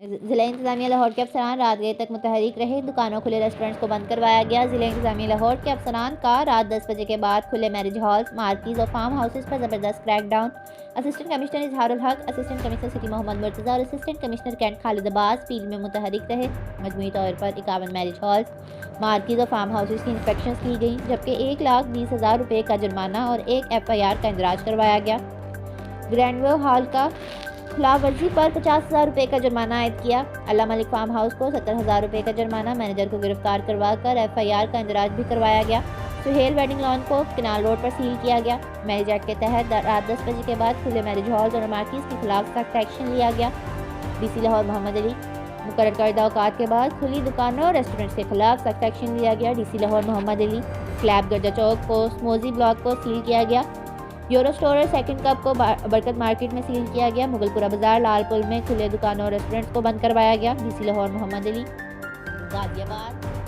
ज़िला इंतज़ामिया लाहौर के अफसरान रात देर तक मुतहरिक रहे। दुकानों, खुले रेस्टोरेंट्स को बंद करवाया गया। ज़िला इंतज़ामिया लाहौर के अफसरान का रात 10 बजे के बाद खुले मैरिज हॉल्स, मार्किज़ और फार्म हाउसेस पर ज़बरदस्त crackdown. Assistant commissioner Izharul Haq, assistant commissioner city Mohammad Murtaza और assistant commissioner cantt Khalid Abbas field में मुतहरिक रहे। मजमूई तौर पर 51 मैरिज हॉल्स, मार्किज़ और फार्म हाउसेस की इंस्पेक्शन की गई, जबकि 1,20,000 रुपये का जुर्माना और एक FIR का इंदराज करवाया गया। ग्रैंडवे हॉल का खिलाफ वर्जी पर 50,000 रुपये का जुर्माना आयद किया। अल्लाह मलिक फार्म हाउस को 70,000 रुपये का जुर्माना, मैनेजर को गिरफ्तार करवा कर FIR का इंदराज भी करवाया गया। सुहेल वेडिंग लॉन को किनाल रोड पर सील किया गया। मैरिज एक्ट के तहत रात 10 बजे के बाद खुले मैरिज हॉल्स और मार्किज़ के खिलाफ सख्त एक्शन लिया गया। DC लाहौर मोहम्मद अली, मुकर्रर करदा औकात के बाद खुली दुकानों और रेस्टोरेंट्स के खिलाफ सख्त एक्शन लिया गया। DC लाहौर मोहम्मद अली, क्लैब गर्जा चौक को, स्मोजी ब्लॉक को सील किया गया। यूरो स्टोर और सेकंड कप को बरकत मार्केट में सील किया गया। मुगलपुरा बाजार, लालपुल में खुले दुकानों और रेस्टोरेंट्स को बंद करवाया गया। DC लाहौर मोहम्मद अली, गाजियाबाद।